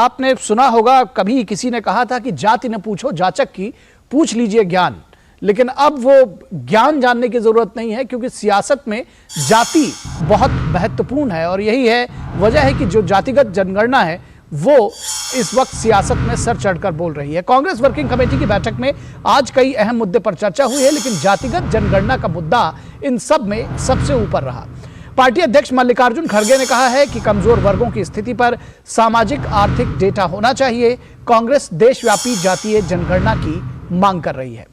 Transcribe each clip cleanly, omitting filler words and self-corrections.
आपने सुना होगा, कभी किसी ने कहा था कि जाति न पूछो जाचक की, पूछ लीजिए ज्ञान। लेकिन अब वो ज्ञान जानने की जरूरत नहीं है, क्योंकि सियासत में जाति बहुत महत्वपूर्ण है। और यही है वजह है कि जो जातिगत जनगणना है वो इस वक्त सियासत में सर चढ़कर बोल रही है। कांग्रेस वर्किंग कमेटी की बैठक में आज कई अहम मुद्दे पर चर्चा हुई है, लेकिन जातिगत जनगणना का मुद्दा इन सब में सबसे ऊपर रहा। पार्टी अध्यक्ष मल्लिकार्जुन खड़गे ने कहा है कि कमजोर वर्गों की स्थिति पर सामाजिक आर्थिक डेटा होना चाहिए। कांग्रेस देशव्यापी जातीय जनगणना की मांग कर रही है।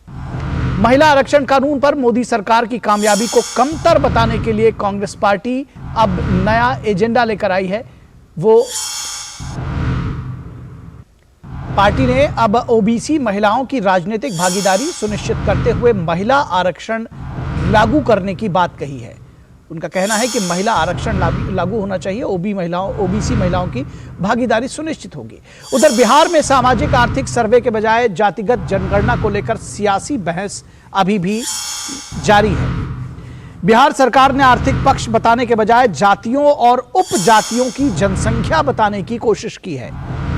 महिला आरक्षण कानून पर मोदी सरकार की कामयाबी को कमतर बताने के लिए कांग्रेस पार्टी अब नया एजेंडा लेकर आई है। वो पार्टी ने अब ओबीसी महिलाओं की राजनीतिक भागीदारी सुनिश्चित करते हुए महिला आरक्षण लागू करने की बात कही है। उनका कहना है कि महिला आरक्षण लागू होना चाहिए, ओबीसी महिलाओं की भागीदारी सुनिश्चित होगी। उधर बिहार में सामाजिक आर्थिक सर्वे के बजाय जातिगत जनगणना को लेकर सियासी बहस अभी भी जारी है। बिहार सरकार ने आर्थिक पक्ष बताने के बजाय जातियों और उपजातियों की जनसंख्या बताने की कोशिश की है।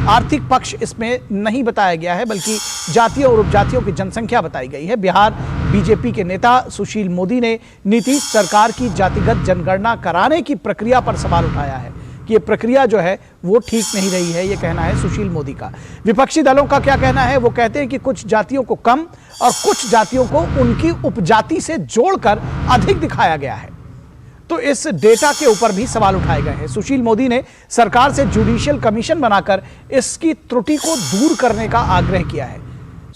आर्थिक पक्ष इसमें नहीं बताया गया है, बल्कि जातियों और उपजातियों की जनसंख्या बताई गई है। बिहार बीजेपी के नेता सुशील मोदी ने नीतीश सरकार की जातिगत जनगणना कराने की प्रक्रिया पर सवाल उठाया है कि ये प्रक्रिया जो है वो ठीक नहीं रही है। ये कहना है सुशील मोदी का। विपक्षी दलों का क्या कहना है? वो कहते हैं कि कुछ जातियों को कम और कुछ जातियों को उनकी उपजाति से जोड़कर अधिक दिखाया गया है। तो इस डेटा के ऊपर भी सवाल उठाए गए हैं। सुशील मोदी ने सरकार से जुडिशियल कमीशन बनाकर इसकी त्रुटि को दूर करने का आग्रह किया है।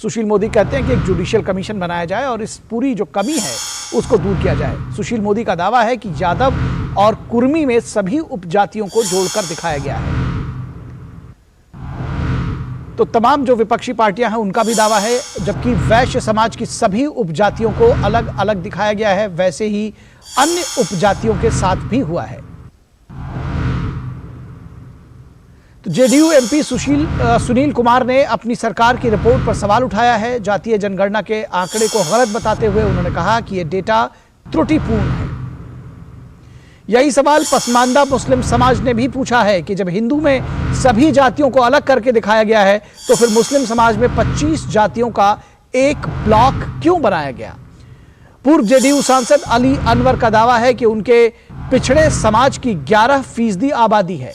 सुशील मोदी कहते हैं कि एक जुडिशियल कमीशन बनाया जाए और इस पूरी जो कमी है उसको दूर किया जाए। सुशील मोदी का दावा है कि यादव और कुर्मी में सभी उपजातियों को जोड़कर दिखाया गया है। तो तमाम जो विपक्षी पार्टियां हैं उनका भी दावा है, जबकि वैश्य समाज की सभी उपजातियों को अलग अलग दिखाया गया है, वैसे ही अन्य उपजातियों के साथ भी हुआ है। तो जेडीयू एमपी सुनील कुमार ने अपनी सरकार की रिपोर्ट पर सवाल उठाया है। जातीय जनगणना के आंकड़े को गलत बताते हुए उन्होंने कहा कि यह डेटा त्रुटिपूर्ण है। यही सवाल पसमानदा मुस्लिम समाज ने भी पूछा है कि जब हिंदू में सभी जातियों को अलग करके दिखाया गया है, तो फिर मुस्लिम समाज में 25 जातियों का एक ब्लॉक क्यों बनाया गया? पूर्व जेडीयू सांसद अली अनवर का दावा है कि उनके पिछड़े समाज की 11% आबादी है,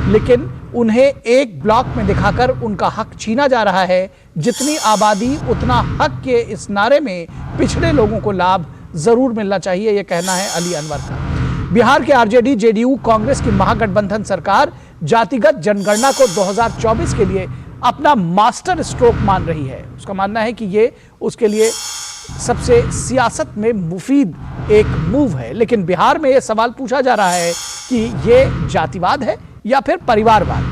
लेकिन उन्हें एक ब्लॉक में दिखाकर उनका हक छीना जा रहा है। जितनी आबादी उतना हक के इस नारे में पिछड़े लोगों को लाभ जरूर मिलना चाहिए, यह कहना है अली अनवर का। बिहार के आरजेडी जेडीयू कांग्रेस की महागठबंधन सरकार जातिगत जनगणना को 2024 के लिए अपना मास्टर स्ट्रोक मान रही है। उसका मानना है कि ये उसके लिए सबसे सियासत में मुफीद एक मूव है। लेकिन बिहार में यह सवाल पूछा जा रहा है कि यह जातिवाद है या फिर परिवारवाद,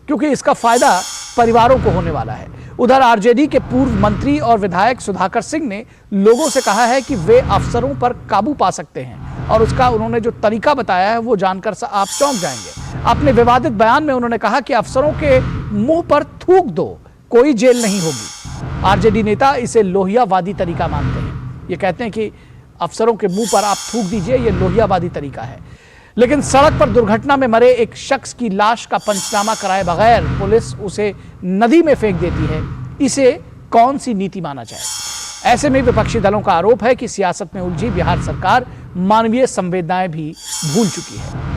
क्योंकि इसका फायदा परिवारों को होने वाला है। उधर आरजेडी के पूर्व मंत्री और विधायक सुधाकर सिंह ने लोगों से कहा है कि वे अफसरों पर काबू पा सकते हैं, और उसका उन्होंने जो तरीका बताया है वो जानकर आप चौंक जाएंगे। अपने विवादित बयान में उन्होंने कहा कि अफसरों के मुंह पर थूक दो, कोई जेल नहीं होगी। आरजेडी नेता इसे लोहियावादी तरीका मानते हैं। ये कहते हैं कि अफसरों के मुंह पर आप थूक दीजिए, ये लोहियावादी तरीका है। लेकिन सड़क पर दुर्घटना में मरे एक शख्स की लाश का पंचनामा कराए बगैर पुलिस उसे नदी में फेंक देती है, इसे कौन सी नीति माना जाए? ऐसे में विपक्षी दलों का आरोप है कि सियासत में उलझी बिहार सरकार मानवीय संवेदनाएं भी भूल चुकी है।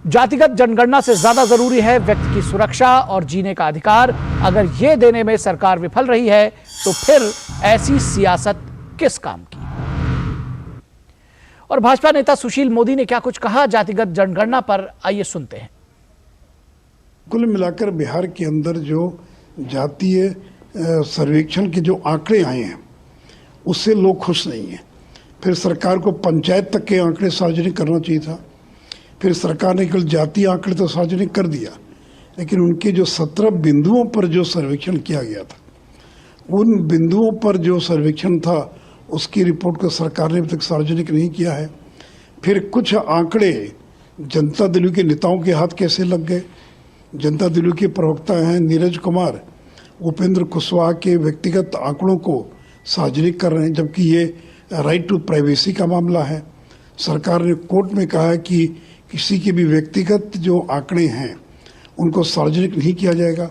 जातिगत जनगणना से ज्यादा जरूरी है व्यक्ति की सुरक्षा और जीने का अधिकार। अगर यह देने में सरकार विफल रही है तो फिर ऐसी सियासत किस काम की? और भाजपा नेता सुशील मोदी ने क्या कुछ कहा जातिगत जनगणना पर, आइए सुनते हैं। कुल मिलाकर बिहार के अंदर जो जातीय सर्वेक्षण के जो आंकड़े आए हैं उससे लोग खुश नहीं हैं। फिर सरकार को पंचायत तक के आंकड़े सार्वजनिक करना चाहिए था। फिर सरकार ने केवल जातीय आंकड़े तो सार्वजनिक कर दिया, लेकिन उनके जो 17 बिंदुओं पर जो सर्वेक्षण किया गया था, उन बिंदुओं पर जो सर्वेक्षण था उसकी रिपोर्ट को सरकार ने अभी तक सार्वजनिक नहीं किया है। फिर कुछ आंकड़े जनता दल के नेताओं के हाथ कैसे लग गए? जनता दल के प्रवक्ता हैं नीरज कुमार, उपेंद्र कुशवाहा के व्यक्तिगत आंकड़ों को सार्वजनिक कर रहे हैं, जबकि ये राइट टू प्राइवेसी का मामला है। सरकार ने कोर्ट में कहा है कि किसी के भी व्यक्तिगत जो आंकड़े हैं उनको सार्वजनिक नहीं किया जाएगा।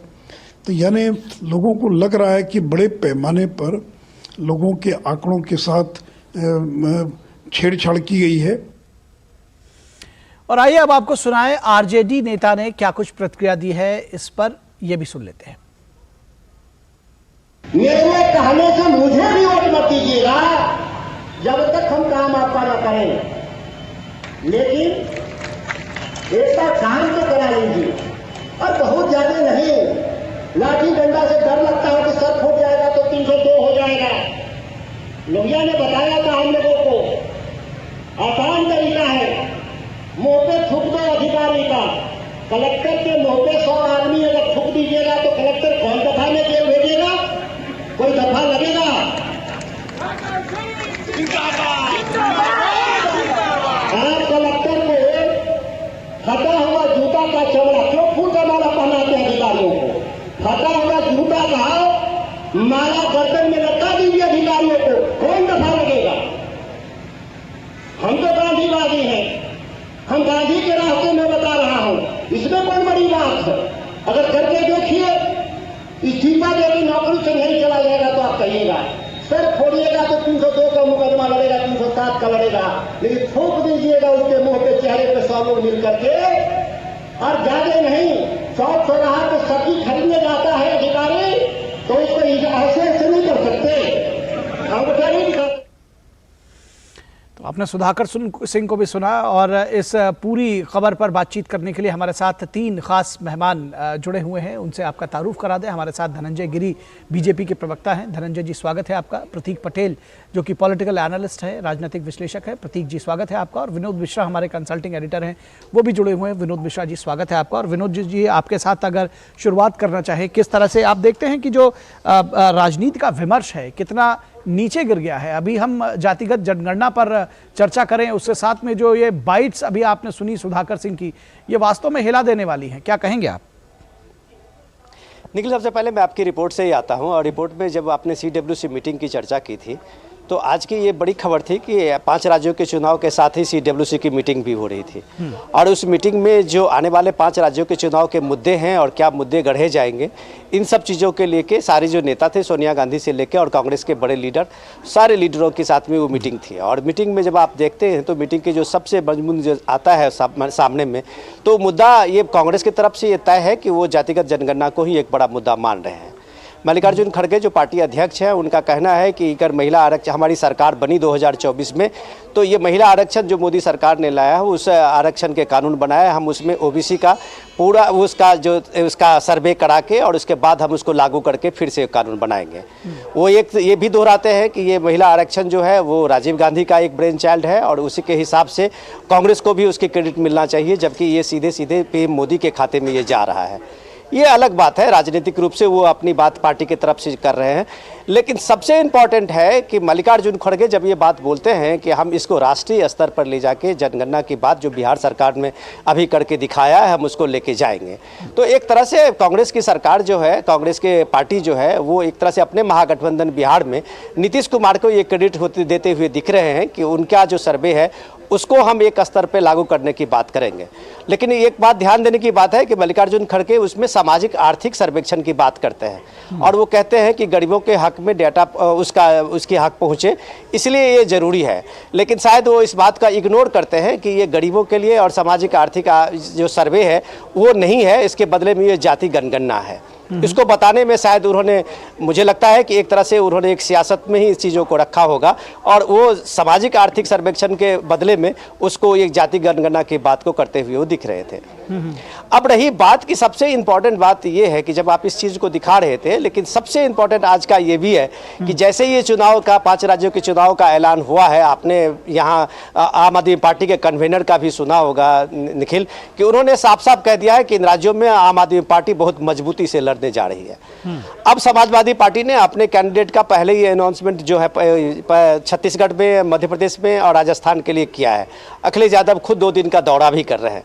तो यानी लोगों को लग रहा है कि बड़े पैमाने पर लोगों के आंकड़ों के साथ छेड़छाड़ की गई है। और आइए अब आपको सुनाएं आरजेडी नेता ने क्या कुछ प्रतिक्रिया दी है, इस पर यह भी सुन लेते हैं। मेरे कहने से मुझे भी वोट मत दीजिएगा जब तक हम काम आपका न करें, लेकिन ऐसा काम तो करा लीजिए और बहुत ज्यादा नहीं। लाठी डंडा से डर लगता है कि सर फूट जाएगा तो 302 हो जाएगा। लोहिया ने बताया था हम लोगों को आसान तरीका है, मुंह पे थूक दो अधिकारी का। कलेक्टर के मुंह पे 100 आदमी अगर थूक दीजिएगा तो कलेक्टर कौन दफा में जेल भेजेगा? कोई दफा लगेगा? आप कलेक्टर को फटा हुआ जूता का चमड़ा क्यों फूटा माला पहनाते हैं अधिकारियों को? फटा हुआ जूता का माला गर्दन में लटका दीजिए अधिकारियों को, कौन दफा लगेगा? हम तो गांधीवादी हैं, हम गांधी के रास्ते में बता रहा हूं, इसमें कोई बड़ी बात है? अगर करके देखिए, इस्तीफा देकर नौकरी से नहीं चला जाएगा तो आप कहिएगा, सर फोड़िएगा तो 302 का मुकदमा लड़ेगा, 307 का लड़ेगा, लेकिन थूक दीजिएगा उसके मुंह पे, चेहरे पे 100 लोग मिल करके। और ज्यादा नहीं, 100 चौराहा पे सब्जी खरीदने जाता है अधिकारी तो उसको ऐसे नहीं कर सकते। हम करेंगे। तो आपने सुधाकर सिंह को भी सुना और इस पूरी खबर पर बातचीत करने के लिए हमारे साथ 3 खास मेहमान जुड़े हुए हैं, उनसे आपका तारुफ करा दें। हमारे साथ धनंजय गिरी बीजेपी के प्रवक्ता हैं, धनंजय जी स्वागत है आपका। प्रतीक पटेल जो कि पॉलिटिकल एनालिस्ट है, राजनीतिक विश्लेषक है, प्रतीक जी स्वागत है आपका। और विनोद मिश्रा हमारे कंसल्टिंग एडिटर हैं, वो भी जुड़े हुए हैं। विनोद मिश्रा जी स्वागत है आपका। और विनोद जी आपके साथ अगर शुरुआत करना चाहें, किस तरह से आप देखते हैं कि जो राजनीति का विमर्श है कितना नीचे गिर गया है? अभी हम जातिगत जनगणना पर चर्चा करें, उसके साथ में जो ये बाइट्स अभी आपने सुनी सुधाकर सिंह की, ये वास्तव में हिला देने वाली हैं, क्या कहेंगे आप? निखिल, सबसे पहले मैं आपकी रिपोर्ट से ही आता हूं, और रिपोर्ट में जब आपने CWC मीटिंग की चर्चा की थी तो आज की ये बड़ी खबर थी कि 5 राज्यों के चुनाव के साथ ही CWC की मीटिंग भी हो रही थी। और उस मीटिंग में जो आने वाले 5 राज्यों के चुनाव के मुद्दे हैं और क्या मुद्दे गढ़े जाएंगे, इन सब चीज़ों के लेके सारे जो नेता थे, सोनिया गांधी से लेकर और कांग्रेस के बड़े लीडर, सारे लीडरों के साथ में वो मीटिंग थी। और मीटिंग में जब आप देखते हैं तो मीटिंग के जो सबसे मजमून जो आता है सामने में, तो मुद्दा ये कांग्रेस की तरफ से ये तय है कि वो जातिगत जनगणना को ही एक बड़ा मुद्दा मान रहे हैं। मल्लिकार्जुन खड़गे जो पार्टी अध्यक्ष हैं, उनका कहना है कि अगर महिला आरक्षण, हमारी सरकार बनी 2024 में, तो ये महिला आरक्षण जो मोदी सरकार ने लाया है, उस आरक्षण के कानून बनाया, हम उसमें OBC का पूरा उसका सर्वे करा के और उसके बाद हम उसको लागू करके फिर से कानून बनाएंगे। वो एक ये भी दोहराते हैं कि ये महिला आरक्षण जो है वो राजीव गांधी का एक ब्रेन चाइल्ड है और उसी के हिसाब से कांग्रेस को भी उसकी क्रेडिट मिलना चाहिए, जबकि ये सीधे सीधे PM मोदी के खाते में ये जा रहा है। ये अलग बात है, राजनीतिक रूप से वो अपनी बात पार्टी की तरफ से कर रहे हैं। लेकिन सबसे इम्पॉर्टेंट है कि मल्लिकार्जुन खड़गे जब ये बात बोलते हैं कि हम इसको राष्ट्रीय स्तर पर ले जाके जनगणना की बात जो बिहार सरकार ने अभी करके दिखाया है, हम उसको लेके जाएंगे, तो एक तरह से कांग्रेस की सरकार जो है, कांग्रेस के पार्टी जो है, वो एक तरह से अपने महागठबंधन बिहार में नीतीश कुमार को ये क्रेडिट देते हुए दिख रहे हैं कि उनका जो सर्वे है उसको हम एक स्तर पे लागू करने की बात करेंगे। लेकिन एक बात ध्यान देने की बात है कि मल्लिकार्जुन खड़गे उसमें सामाजिक आर्थिक सर्वेक्षण की बात करते हैं और वो कहते हैं कि गरीबों के हक में डेटा उसकी हक पहुँचे, इसलिए ये ज़रूरी है। लेकिन शायद वो इस बात का इग्नोर करते हैं कि ये गरीबों के लिए और सामाजिक आर्थिक जो सर्वे है वो नहीं है, इसके बदले में ये जाति जनगणना है। इसको बताने में शायद उन्होंने, मुझे लगता है कि एक तरह से उन्होंने एक सियासत में ही इस चीज़ों को रखा होगा और वो सामाजिक आर्थिक सर्वेक्षण के बदले में उसको एक जाति जनगणना की बात को करते हुए वो दिख रहे थे। अब रही बात की सबसे इम्पॉर्टेंट बात ये है कि जब आप इस चीज़ को दिखा रहे थे, लेकिन सबसे इम्पॉर्टेंट आज का ये भी है कि जैसे ये चुनाव का 5 राज्यों के चुनाव का ऐलान हुआ है, आपने यहाँ आम आदमी पार्टी के कन्वेनर का भी सुना होगा निखिल, कि उन्होंने साफ साफ कह दिया है कि इन राज्यों में आम आदमी पार्टी बहुत मजबूती से लड़ने जा रही है। अब समाजवादी पार्टी ने अपने कैंडिडेट का पहले ही अनाउंसमेंट जो है छत्तीसगढ़ में, मध्य प्रदेश में और राजस्थान के लिए किया है। अखिलेश यादव खुद 2 दिन का दौरा भी कर रहे हैं।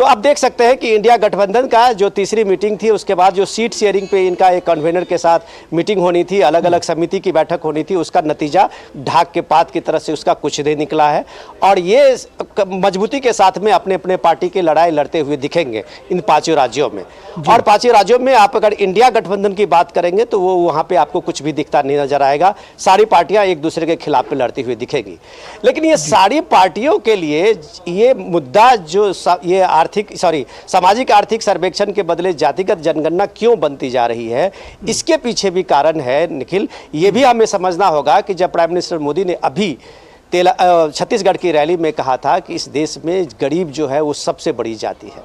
तो आप देख सकते हैं कि इंडिया गठबंधन का जो तीसरी मीटिंग थी, उसके बाद जो सीट शेयरिंग पे इनका एक कन्वेनर के साथ मीटिंग होनी थी, अलग अलग समिति की बैठक होनी थी, उसका नतीजा ढाक के पात की तरह से उसका कुछ नहीं निकला है। और ये मजबूती के साथ में अपने अपने पार्टी की लड़ाई लड़ते हुए दिखेंगे इन 5 राज्यों में। और 5 राज्यों में आप अगर इंडिया गठबंधन की बात करेंगे तो वो वहाँ पे आपको कुछ भी दिखता नहीं नजर आएगा। सारी पार्टियां एक दूसरे के खिलाफ पे लड़ती हुई दिखेगी। लेकिन ये सारी पार्टियों के लिए ये मुद्दा जो ये सामाजिक आर्थिक सर्वेक्षण के बदले जातिगत जनगणना क्यों बनती जा रही है, इसके पीछे भी कारण है निखिल। ये भी हमें समझना होगा कि जब प्राइम मिनिस्टर मोदी ने अभी छत्तीसगढ़ की रैली में कहा था कि इस देश में गरीब जो है वो सबसे बड़ी जाति है,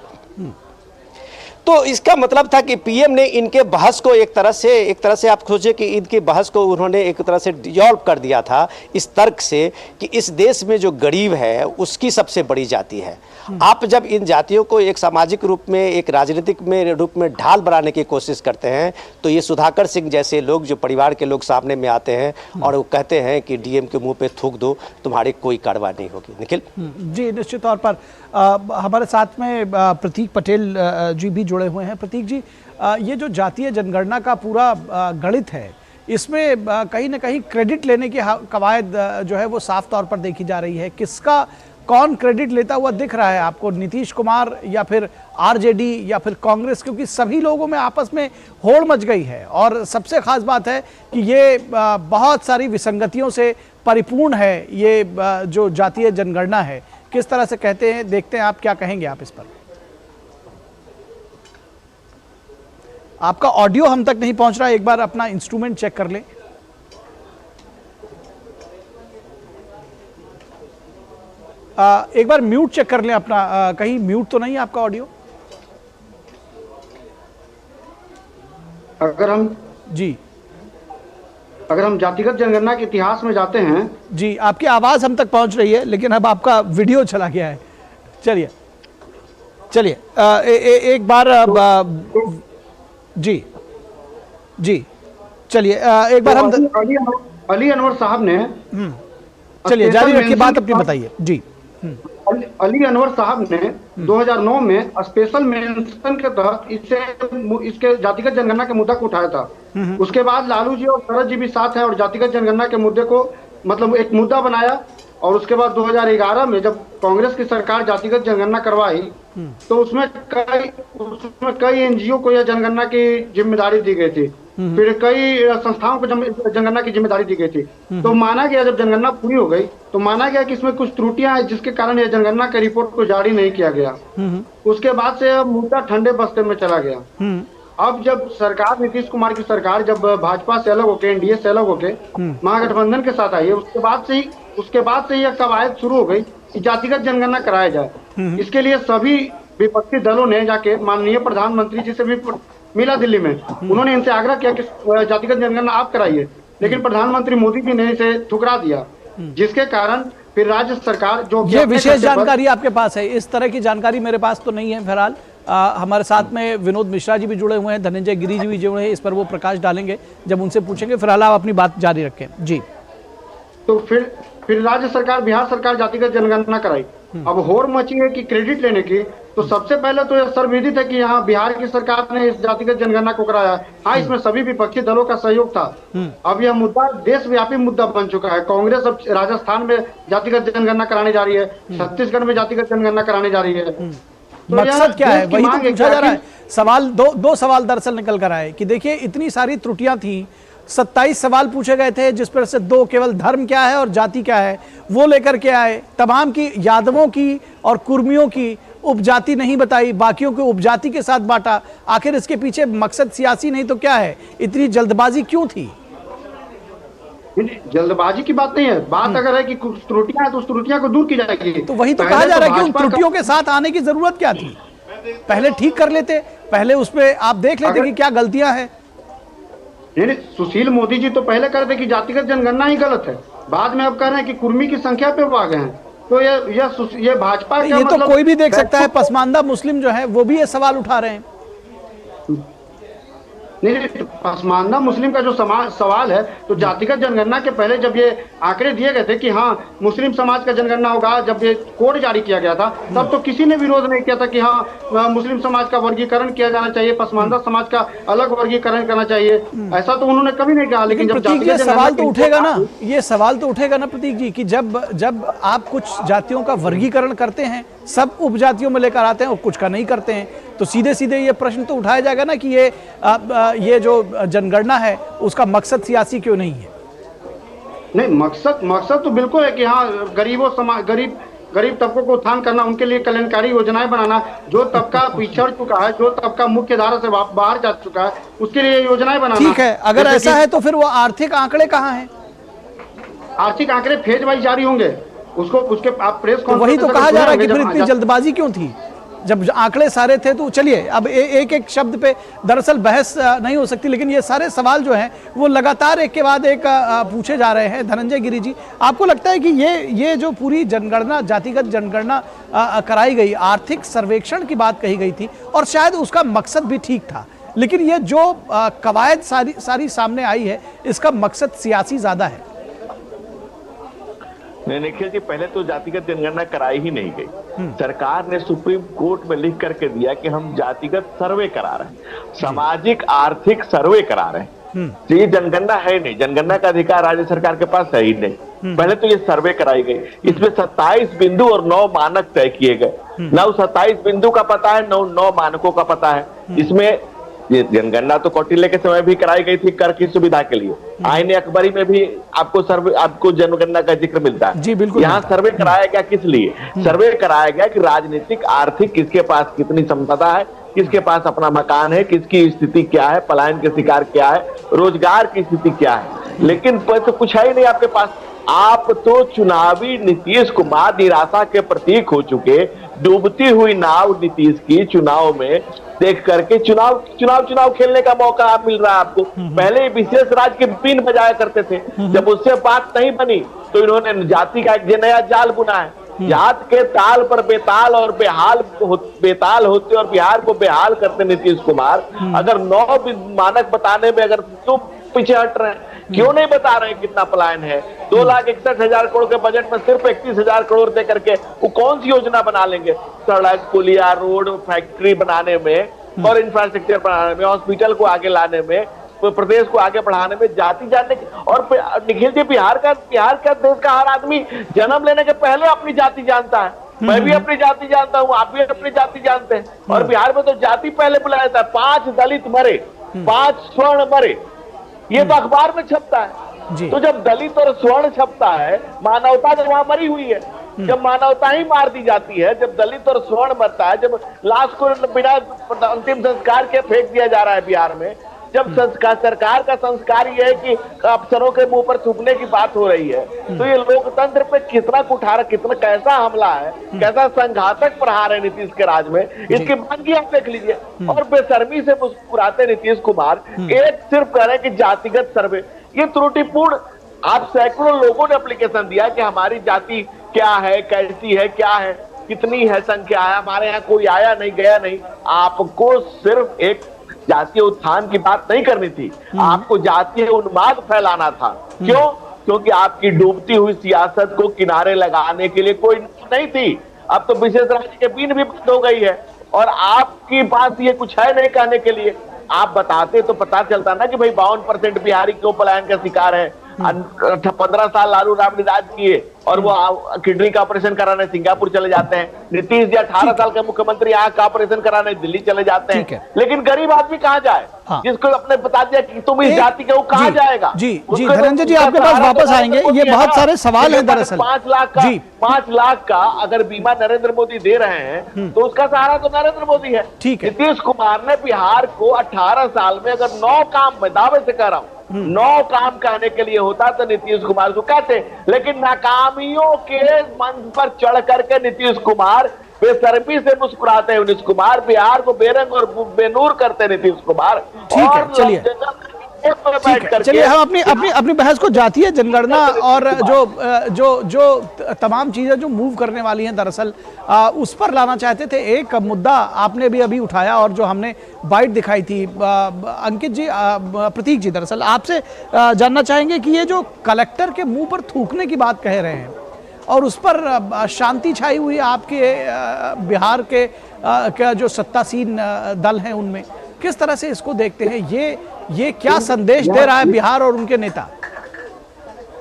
तो इसका मतलब था कि पीएम ने इनके बहस को एक तरह से आप सोचे कि इनकी बहस को उन्होंने एक तरह से डिसॉल्व कर दिया था इस तर्क से कि इस देश में जो गरीब है उसकी सबसे बड़ी जाति है। आप जब इन जातियों को एक सामाजिक रूप में, एक राजनीतिक में रूप में ढाल बनाने की कोशिश करते हैं, तो ये सुधाकर सिंह जैसे लोग, जो परिवार के लोग सामने में आते हैं और वो कहते हैं कि डीएम के मुंह पे थूक दो, तुम्हारी कोई कार्रवाई नहीं होगी। निखिल जी, निश्चित तौर पर हमारे साथ में प्रतीक पटेल जी भी जुड़े हुए हैं। प्रतीक जी, ये जो जातीय जनगणना का पूरा गणित है, इसमें कहीं ना कहीं क्रेडिट लेने की कवायद जो है वो साफ तौर पर देखी जा रही है। किसका कौन क्रेडिट लेता हुआ दिख रहा है आपको, नीतीश कुमार या फिर आरजेडी या फिर कांग्रेस? क्योंकि सभी लोगों में आपस में होड़ मच गई है और सबसे खास बात है कि ये बहुत सारी विसंगतियों से परिपूर्ण है। ये जो जातीय जनगणना है, किस तरह से कहते हैं, देखते हैं आप क्या कहेंगे आप इस पर। आपका ऑडियो हम तक नहीं पहुंच रहा है, एक बार अपना इंस्ट्रूमेंट चेक कर लें। एक बार म्यूट चेक कर लें अपना, कहीं म्यूट तो नहीं है आपका ऑडियो? अगर हम जातिगत जनगणना के इतिहास में जाते हैं जी, आपकी आवाज हम तक पहुंच रही है, लेकिन अब आपका वीडियो चला गया है। चलिए एक बार जी चलिए एक बार हम अली अनवर साहब ने, चलिए जारी रखिए बात अपनी, बताइए जी। अली अनवर साहब ने 2009 में स्पेशल मेंशन के तहत इसके जातिगत जनगणना के मुद्दा को उठाया था। उसके बाद लालू जी और शरद जी भी साथ हैं और जातिगत जनगणना के मुद्दे को मतलब एक मुद्दा बनाया। और उसके बाद 2011 में जब कांग्रेस की सरकार जातिगत जनगणना करवाई तो उसमें कई एनजीओ को यह जनगणना की जिम्मेदारी दी गई थी, फिर कई संस्थाओं को जनगणना की जिम्मेदारी दी गई थी। तो माना गया, जब जनगणना पूरी हो गई तो माना गया कि इसमें कुछ त्रुटियां हैं जिसके कारण यह जनगणना के रिपोर्ट को जारी नहीं किया गया। उसके बाद से मुद्दा ठंडे बस्ते में चला गया। अब जब सरकार, नीतीश कुमार की सरकार जब भाजपा से अलग होके, एनडीए से अलग होके महागठबंधन के साथ आई है, उसके बाद से यह कवायद शुरू हो गई कि जातिगत जनगणना कराया जाए। इसके लिए सभी विपक्षी दलों ने जाके माननीय प्रधानमंत्री जी से भी मिला दिल्ली में, उन्होंने इनसे आग्रह किया कि जातिगत जनगणना आप कराइए, लेकिन प्रधानमंत्री मोदी जी ने इसे ठुकरा दिया, जिसके कारण फिर राज्य सरकार जो ये विशेष जानकारी आपके पास है, इस तरह की जानकारी मेरे पास तो नहीं है। बहरहाल हमारे साथ में विनोद मिश्रा जी भी जुड़े हुए हैं, धनंजय गिरी जी भी जुड़े हैं, इस पर वो प्रकाश डालेंगे जब उनसे पूछेंगे। फिलहाल आप अपनी बात जारी रखें जी। तो फिर राज्य सरकार, बिहार सरकार जातिगत जनगणना कराई। अब होड़ मची है कि क्रेडिट लेने की, तो सबसे पहले तो यह सर्वविदित है कि यहाँ बिहार की सरकार ने इस जातिगत जनगणना को कराया। हाँ, इसमें सभी विपक्षी दलों का सहयोग था। अब यह मुद्दा देशव्यापी मुद्दा बन चुका है। कांग्रेस अब राजस्थान में जातिगत जनगणना कराने जा रही है, छत्तीसगढ़ में जातिगत जनगणना कराने जा रही है। तो मकसद क्या है, वही तो पूछा जा रहा है। सवाल दो सवाल दरअसल निकल कर आए कि देखिए इतनी सारी त्रुटियां थी, 27 सवाल पूछे गए थे, जिस पर से 2 केवल धर्म क्या है और जाति क्या है वो लेकर के आए। तमाम की यादवों की और कुर्मियों की उपजाति नहीं बताई, बाकियों को उपजाति के साथ बांटा। आखिर इसके पीछे मकसद सियासी नहीं तो क्या है? इतनी जल्दबाजी क्यों थी? जल्दबाजी की बात नहीं है, बात अगर है कि कुछ त्रुटियां हैं तो उस त्रुटियां को दूर की जाएगी। तो वही तो कहा जा रहा है कि उन त्रुटियों के साथ आने की जरूरत क्या थी? पहले ठीक कर लेते, पहले उसपे आप देख लेते कि क्या गलतियां हैं। नहीं, सुशील मोदी जी तो पहले कह रहे थे कि जातिगत जनगणना ही गलत है, बाद में अब कह रहे हैं कि कुर्मी की संख्या पे आ गए हैं। तो ये भाजपा ये तो कोई भी देख सकता है, पसमानदा मुस्लिम जो है वो भी ये सवाल उठा रहे हैं। नहीं, पसमानदा मुस्लिम का जो सवाल है, तो जातिगत जनगणना के पहले जब ये आंकड़े दिए गए थे कि हाँ मुस्लिम समाज का जनगणना होगा, जब ये कोड जारी किया गया था तब तो किसी ने विरोध नहीं किया था कि हाँ मुस्लिम समाज का वर्गीकरण किया जाना चाहिए, पसमानदा समाज का अलग वर्गीकरण करना चाहिए, ऐसा तो उन्होंने कभी नहीं कहा। लेकिन जब प्रतीक ये सवाल तो उठेगा ना, ये सवाल तो उठेगा ना प्रतीक जी, कि जब आप कुछ जातियों का वर्गीकरण करते हैं, सब उपजातियों में लेकर आते हैं और कुछ का नहीं करते हैं, तो सीधे सीधे ये प्रश्न तो उठाया जाएगा ना कि ये जो जनगणना है उसका मकसद सियासी क्यों नहीं है? नहीं, मकसद तो बिल्कुल है कि हाँ गरीब तबकों को उत्थान करना, उनके लिए कल्याणकारी योजनाएं बनाना, जो तबका पिछड़ चुका है, जो तबका मुख्य धारा से बाहर जा चुका है, उसके लिए योजनाएं बनाना। ठीक है, अगर ऐसा है तो फिर वो आर्थिक आंकड़े कहाँ हैं? आर्थिक आंकड़े फेज वाइज जारी होंगे, उसके आप प्रेस तो वही तो कहा जा रहा है कि फिर इतनी जल्दबाजी क्यों थी जब आंकड़े सारे थे? तो चलिए, अब एक एक शब्द पे दरअसल बहस नहीं हो सकती, लेकिन ये सारे सवाल जो हैं वो लगातार एक के बाद एक पूछे जा रहे हैं। धनंजय गिरी जी, आपको लगता है कि ये जो पूरी जनगणना, जातिगत जनगणना कराई गई, आर्थिक सर्वेक्षण की बात कही गई थी और शायद उसका मकसद भी ठीक था, लेकिन ये जो कवायद सारी सामने आई है, इसका मकसद सियासी ज्यादा है? निखिल जी, पहले तो जातिगत जनगणना कराई ही नहीं गई। सरकार ने सुप्रीम कोर्ट में लिख करके दिया कि हम जातिगत सर्वे करा रहे हैं, सामाजिक आर्थिक सर्वे करा रहे हैं। तो ये जनगणना है नहीं, जनगणना का अधिकार राज्य सरकार के पास है ही नहीं। पहले तो ये सर्वे कराई गई, इसमें 27 बिंदु और 9 मानक तय किए गए। 27 बिंदु का पता है, 9 मानकों का पता है। इसमें ये जनगणना तो कौटिल्य के समय भी कराई गई थी कर की सुविधा के लिए। आईने अकबरी में भी आपको जनगणना का जिक्र मिलता है। जी बिल्कुल। यहाँ सर्वे कराया गया किस लिए? सर्वे कराया गया कि राजनीतिक आर्थिक किसके पास कितनी संपदा है, किसके पास अपना मकान है, किसकी स्थिति क्या है, पलायन के शिकार क्या है, रोजगार की स्थिति क्या है। लेकिन तो कुछ है ही नहीं आपके पास। आप तो चुनावी नीतीश कुमार निराशा के प्रतीक हो चुके, डूबती हुई नाव नीतीश की चुनाव में देख करके चुनाव खेलने का मौका मिल रहा है आपको। पहले विशेष राज्य के बीन बजाया करते थे, जब उससे बात नहीं बनी तो इन्होंने जाति का एक नया जाल बुना है। जात के ताल पर बेताल और बेताल होते और बिहार को बेहाल करते नीतीश कुमार। अगर 9 मानक बताने में अगर तुम पीछे हट रहे हैं, क्यों नहीं बता रहे हैं कितना पलायन है? 2,61,000 करोड़ के बजट में सिर्फ 31,000 करोड़ दे करके वो कौन सी योजना बना लेंगे? सड़क, पुलिया, रोड, फैक्ट्री बनाने में और इंफ्रास्ट्रक्चर बनाने में, हॉस्पिटल को आगे लाने में, प्रदेश को आगे बढ़ाने में जाति जानने की। और निखिल जी, बिहार का देश का हर आदमी जन्म लेने के पहले अपनी जाति जानता है। मैं भी अपनी जाति जानता हूँ, आप भी अपनी जाति जानते हैं। और बिहार में तो जाति पहले बुलाया था। 5 दलित मरे, 5 स्वर्ण मरे, ये तो अखबार में छपता है। तो जब दलित और स्वर्ण छपता है, मानवता जब वहां मरी हुई है, जब मानवता ही मार दी जाती है, जब दलित और स्वर्ण मरता है, जब लाश को बिना अंतिम संस्कार के फेंक दिया जा रहा है बिहार में, जब सरकार का संस्कार ये है कि अफसरों के मुंह पर थूकने की बात हो रही है, तो ये लोकतंत्र पे कितना कुठार, कितना कैसा हमला है, कैसा संघातक प्रहार है नीतीश के राज में, इसकी बानगी आप देख लीजिए। और बेशर्मी से मुस्कुराते नीतीश कुमार एक सिर्फ कह रहे हैं कि जातिगत सर्वे, ये त्रुटिपूर्ण। आप सैकड़ों लोगों ने एप्लीकेशन दिया कि हमारी जाति क्या है, कैसी है, क्या है, कितनी है, संख्या है, हमारे यहाँ कोई आया नहीं, गया नहीं। आपको सिर्फ एक जातीय उत्थान की बात नहीं करनी थी, आपको जातीय उन्माद फैलाना था। क्यों? क्योंकि आपकी डूबती हुई सियासत को किनारे लगाने के लिए कोई नहीं थी। अब तो विशेष राज्य के बीन भी बंद हो गई है और आपकी पास ये कुछ है नहीं कहने के लिए। आप बताते तो पता चलता ना कि भाई 52% बिहारी क्यों पलायन का शिकार है। 15 साल लालू राम ने राज किए और वो किडनी का ऑपरेशन कराने सिंगापुर चले जाते हैं। नीतीश जी 18 साल के मुख्यमंत्री यहाँ का ऑपरेशन कराने दिल्ली चले जाते हैं। लेकिन गरीब आदमी कहाँ जाए? हाँ। जिसको अपने बता दिया कि तुम इस जाति के, वो कहाँ जाएगा? जी धनंजय जी, आपके पास वापस आएंगे, ये बहुत सारे सवाल हैं दरअसल। 5 लाख का अगर बीमा नरेंद्र मोदी दे रहे हैं तो उसका सहारा तो नरेंद्र मोदी है। नीतीश कुमार ने बिहार को 18 साल में अगर 9 काम, मैं दावे से कह रहा हूँ, 9 काम कहने के लिए होता तो नीतीश कुमार को कहते। लेकिन नाकामियों के मंच पर चढ़ करके नीतीश कुमार बेशर्मी से मुस्कुराते हैं। नीतीश कुमार बिहार को बेरंग और बेनूर करते नीतीश कुमार। ठीक है, चलिए। रिपोर्ट में बैठ करके। चलिए हम अपनी बहस को जातीय जनगणना और जो तमाम चीजें जो मूव करने वाली हैं दरअसल उस पर लाना चाहते थे। एक मुद्दा आपने भी अभी उठाया और जो हमने बाइट दिखाई थी, अंकित जी, प्रतीक जी, दरअसल आपसे जानना चाहेंगे कि ये जो कलेक्टर के मुंह पर थूकने की बात कह रहे हैं और उस पर शांति छाई हुई आपके बिहार के जो सत्तासीन दल हैं उनमें, किस तरह से इसको देखते हैं? ये क्या संदेश दे रहा है बिहार और उनके नेता?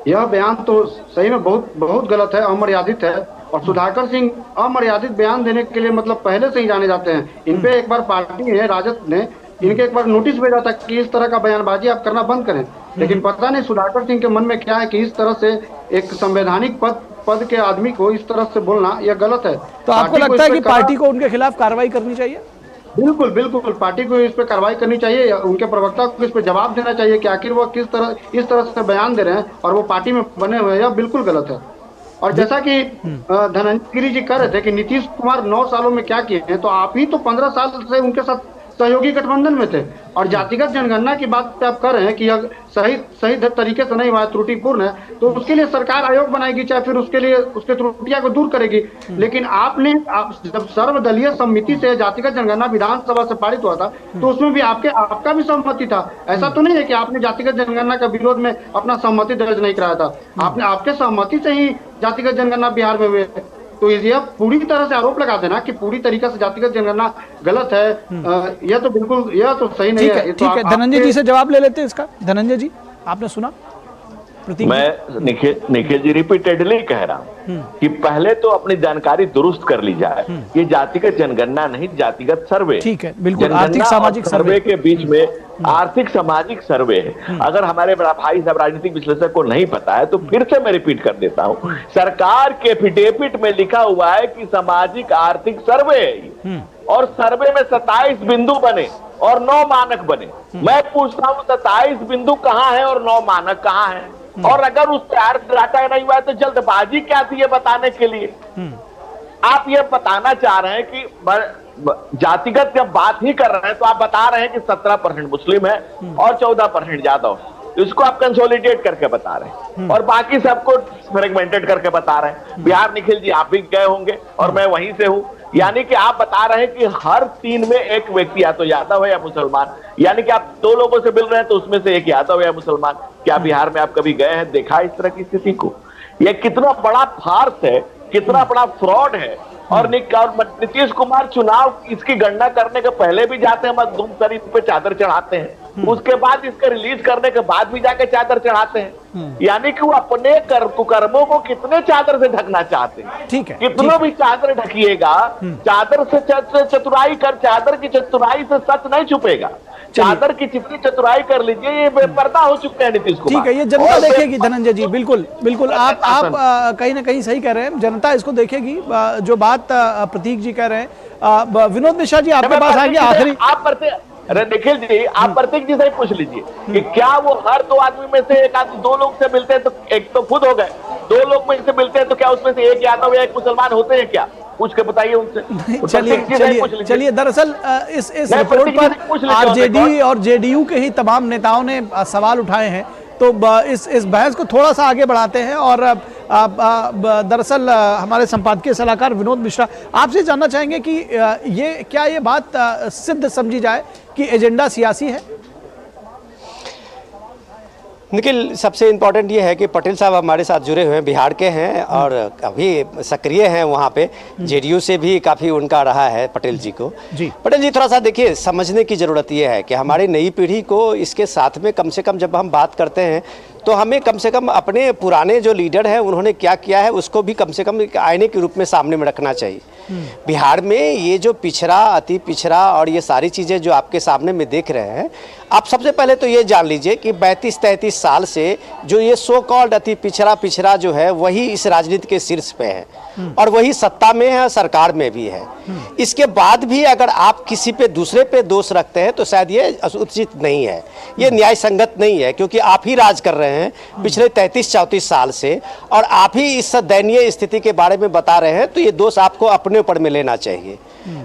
यह बयान तो सही में बहुत गलत है, अमर्यादित है। और सुधाकर सिंह अमर्यादित बयान देने के लिए मतलब पहले से ही जाने जाते हैं। इन पे एक बार पार्टी है राजद ने इनके एक बार नोटिस भेजा था कि इस तरह का बयानबाजी आप करना बंद करें, लेकिन पता नहीं सुधाकर सिंह के मन में क्या है कि इस तरह से एक संवैधानिक पद के आदमी को इस तरह से बोलना यह गलत है। तो आपको लगता है कि पार्टी को उनके खिलाफ कार्रवाई करनी चाहिए? बिल्कुल पार्टी को इस पे कार्रवाई करनी चाहिए, उनके प्रवक्ता को इस पे जवाब देना चाहिए कि आखिर वो इस तरह से बयान दे रहे हैं और वो पार्टी में बने हुए हैं। यह बिल्कुल गलत है। और जैसा कि धनंजय गिरी जी कह रहे थे कि नीतीश कुमार 9 सालों में क्या किए हैं, तो आप ही तो 15 साल से उनके साथ सहयोगी गठबंधन में थे। और जातिगत जनगणना की बात आप कर रहे हैं कि सही तरीके से नहीं हुआ है, त्रुटिपूर्ण है, तो उसके लिए सरकार आयोग बनाएगी, चाहे फिर उसके लिए उसके त्रुटियां को दूर करेगी। लेकिन जब सर्वदलीय समिति से जातिगत जनगणना विधानसभा से पारित हुआ था तो उसमें भी आपका भी सहमति था। ऐसा तो नहीं है कि आपने जातिगत जनगणना के विरोध में अपना सहमति दर्ज नहीं कराया था, आपके सहमति से ही जातिगत जनगणना बिहार में हुए। तो यह पूरी तरह से आरोप लगा देना कि पूरी तरीके से जातिगत जनगणना गलत है, यह तो सही नहीं है। ठीक है, धनंजय जी से जवाब ले लेते हैं इसका। धनंजय जी, आपने सुना? मैं निखिल जी रिपीटेडली कह रहा हूं कि पहले तो अपनी जानकारी दुरुस्त कर ली जाए। ये जातिगत जनगणना नहीं, जातिगत सर्वे। ठीक है, बिल्कुल। आर्थिक सामाजिक सर्वे के बीच में आर्थिक सामाजिक सर्वे है। अगर हमारे भाई साहब राजनीतिक विश्लेषक को नहीं पता है तो फिर से मैं रिपीट कर देता हूं, सरकार के एफिडेविट में लिखा हुआ है कि सामाजिक आर्थिक सर्वे है और सर्वे में 27 बिंदु बने और 9 मानक बने। मैं पूछता हूं 27 बिंदु कहां है और 9 मानक कहां है? और अगर उस तैयार डाटा नहीं हुआ है तो जल्दबाजी क्या थी ये बताने के लिए? आप ये बताना चाह रहे हैं कि जातिगत जब बात ही कर रहे हैं तो आप बता रहे हैं कि 17% मुस्लिम है और 14% यादव। इसको आप कंसोलिडेट करके बता रहे हैं और बाकी सबको फ्रेगमेंटेड करके बता रहे हैं। बिहार निखिल जी आप भी गए होंगे और मैं वहीं से हूं, यानी कि आप बता रहे हैं कि हर 3 में एक व्यक्ति या तो यादव है या मुसलमान, यानी कि आप 2 लोगों से मिल रहे हैं तो उसमें से एक यादव है या मुसलमान। क्या बिहार में आप कभी गए हैं, देखा इस तरह की स्थिति को? यह कितना बड़ा फार्स है, कितना बड़ा फ्रॉड है। और नीतीश कुमार चुनाव इसकी गणना करने के पहले भी जाते हैं मखदूम शरीफ पे चादर चढ़ाते हैं, उसके बाद इसके रिलीज करने के बाद भी जाके चादर चढ़ाते हैं। यानी कि वो अपने कुकर्मों को कितने चादर से ढकना चाहते हैं। ठीक है, कितनों भी चादर ढकिएगा, चादर से चतुराई कर, चादर की चतुराई से सच नहीं छुपेगा। चादर की जितनी चतुराई कर लीजिए, ये बेपर्दा हो चुके हैं नीतीश कुमार। ठीक है, ये जनता देखेगी धनंजय जी। बिल्कुल आप कहीं ना कहीं सही कह रहे हैं, जनता इसको देखेगी। जो बात प्रतीक जी कह रहे हैं, विनोद मिश्रा जी आपके पास आएंगे आखिरी। अरे निखिल जी, आप प्रतीक जी से ही पूछ लीजिए कि क्या वो हर 2 आदमी में से एक आदमी 2 लोग से मिलते हैं तो एक तो खुद हो गए, 2 लोग में से मिलते हैं तो क्या उसमें से एक यादव या एक मुसलमान होते हैं क्या? पूछ के बताइए उनसे। चलिए दरअसल इस रिपोर्ट पर आरजेडी और जेडीयू के ही तमाम नेताओं ने सवाल उठाए हैं, तो इस बहस को थोड़ा सा आगे बढ़ाते हैं। और दरअसल हमारे संपादकीय सलाहकार विनोद मिश्रा, आपसे जानना चाहेंगे कि ये बात सिद्ध समझी जाए कि एजेंडा सियासी है? निखिल, सबसे इम्पोर्टेंट ये है कि पटेल साहब हमारे साथ जुड़े हुए हैं, बिहार के हैं और काफ़ी सक्रिय हैं वहाँ पे। जेडीयू से भी काफ़ी उनका रहा है पटेल जी को। पटेल जी, थोड़ा सा देखिए, समझने की ज़रूरत ये है कि हमारी नई पीढ़ी को इसके साथ में कम से कम जब हम बात करते हैं तो हमें कम से कम अपने पुराने जो लीडर हैं उन्होंने क्या किया है उसको भी कम से कम एक आईने के रूप में सामने में रखना चाहिए। बिहार में ये जो पिछड़ा, अति पिछड़ा और ये सारी चीज़ें जो आपके सामने में देख रहे हैं, आप सबसे पहले तो ये जान लीजिए कि 32-33 साल से जो ये सो कॉल्ड अति पिछड़ा जो है वही इस राजनीति के शीर्ष पे है। और वही सत्ता में है, सरकार में भी है। इसके बाद भी अगर आप किसी पे दूसरे पे दोष रखते हैं तो शायद ये उचित नहीं है, ये न्याय संगत नहीं है, क्योंकि आप ही राज कर रहे हैं पिछले 33-34 साल से और आप ही इस दयनीय स्थिति के बारे में बता रहे हैं, तो ये दोष आपको अपने ऊपर में लेना चाहिए।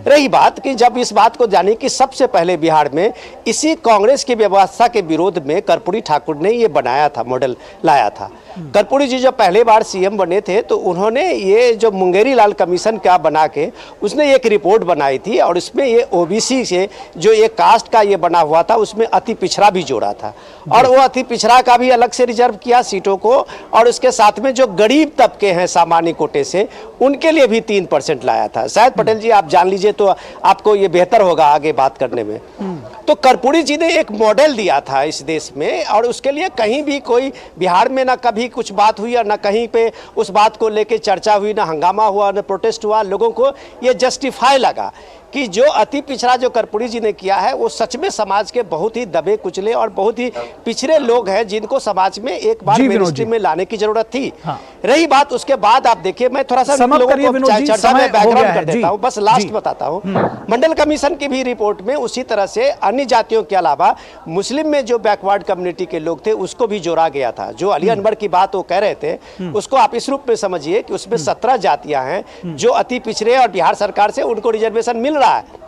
रही बात कि जब इस बात को जानी कि सबसे पहले बिहार में इसी कांग्रेस की व्यवस्था के विरोध में कर्पूरी ठाकुर ने ये बनाया था, मॉडल लाया था। कर्पूरी जी जब पहले बार सीएम बने थे तो उन्होंने ये जो मुंगेरी लाल कमीशन का बना के उसने एक रिपोर्ट बनाई थी और उसमें ये ओबीसी से जो एक कास्ट का ये बना हुआ था उसमें अति पिछड़ा भी जोड़ा था और वो अति पिछड़ा का भी अलग से रिजर्व किया सीटों को, और उसके साथ में जो गरीब तबके हैं सामान्य कोटे से उनके लिए भी 3% लाया था। शायद पटेल जी आप जान लीजिए तो आपको ये बेहतर होगा आगे बात करने में। तो कर्पूरी जी ने एक मॉडल दिया था इस देश में और उसके लिए कहीं भी कोई बिहार में ना कभी कुछ बात हुई और ना कहीं पे उस बात को लेके चर्चा हुई, ना हंगामा हुआ, ना प्रोटेस्ट हुआ। लोगों को ये जस्टिफाई लगा कि जो अति पिछड़ा जो कर्पूरी जी ने किया है वो सच में समाज के बहुत ही दबे कुचले और बहुत ही पिछड़े लोग हैं जिनको समाज में एक बार मेनस्ट्रीम में लाने की जरूरत थी। रही बात उसके बाद आप देखिए, मैं थोड़ा सा लोगों को चर्चा में बैकग्राउंड कर देता हूँ, बस लास्ट बताता हूँ। मंडल कमीशन की भी रिपोर्ट में उसी तरह से अन्य जातियों के अलावा मुस्लिम में जो बैकवर्ड कम्युनिटी के लोग थे उसको भी जोड़ा गया था। जो अली अनवर की बात वो कह रहे थे उसको आप इस रूप में समझिए कि उसमें 17 जातियां हैं जो अति पिछड़े और बिहार सरकार से उनको रिजर्वेशन मिल रहा है।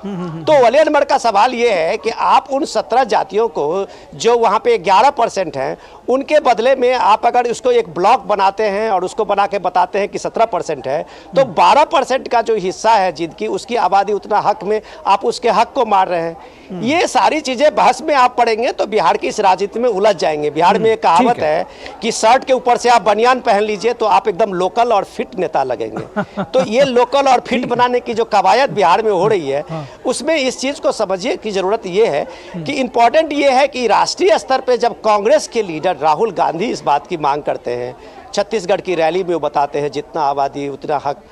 तो अली अनवर का सवाल ये है कि आप उन 17 जातियों को जो वहां पे 11% हैं उनके बदले में आप अगर उसको एक ब्लॉक बनाते हैं और उसको बना के बताते हैं कि 17% है तो 12% का जो हिस्सा है जिनकी उसकी आबादी उतना हक में आप उसके हक को मार रहे हैं। ये सारी चीजें बहस में आप पढ़ेंगे तो बिहार की इस राजनीति में उलझ जाएंगे। बिहार में एक कहावत है कि शर्ट के ऊपर से आप बनियान पहन लीजिए तो आप एकदम लोकल और फिट नेता लगेंगे। तो ये लोकल और फिट बनाने की जो कवायद बिहार में हो रही है उसमें इस चीज को समझिए कि जरूरत ये है कि इंपॉर्टेंट ये है कि राष्ट्रीय स्तर पे जब कांग्रेस के लीडर राहुल गांधी इस बात की मांग करते हैं, छत्तीसगढ़ की रैली में वो बताते हैं जितना आबादी उतना हक,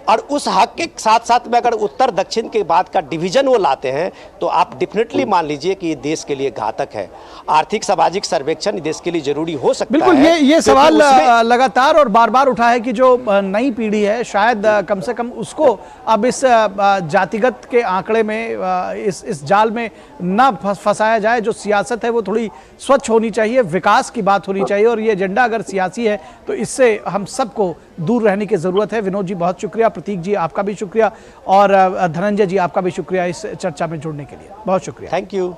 और उस हक के साथ साथ में अगर उत्तर दक्षिण के बाद का डिवीजन वो लाते हैं तो आप डेफिनेटली मान लीजिए कि ये देश के लिए घातक है। आर्थिक सामाजिक सर्वेक्षण देश के लिए जरूरी हो सकता बिल्कुल है। ये सवाल लगातार और बार बार उठा है कि जो नई पीढ़ी है शायद कम से कम उसको अब इस जातिगत के आंकड़े में इस जाल में ना फंसाया जाए। जो सियासत है वो थोड़ी स्वच्छ होनी चाहिए, विकास की बात होनी चाहिए और ये एजेंडा अगर सियासी है तो इससे हम सबको दूर रहने की जरूरत है। विनोद जी बहुत शुक्रिया, प्रतीक जी आपका भी शुक्रिया और धनंजय जी आपका भी शुक्रिया इस चर्चा में जुड़ने के लिए, बहुत शुक्रिया। Thank you.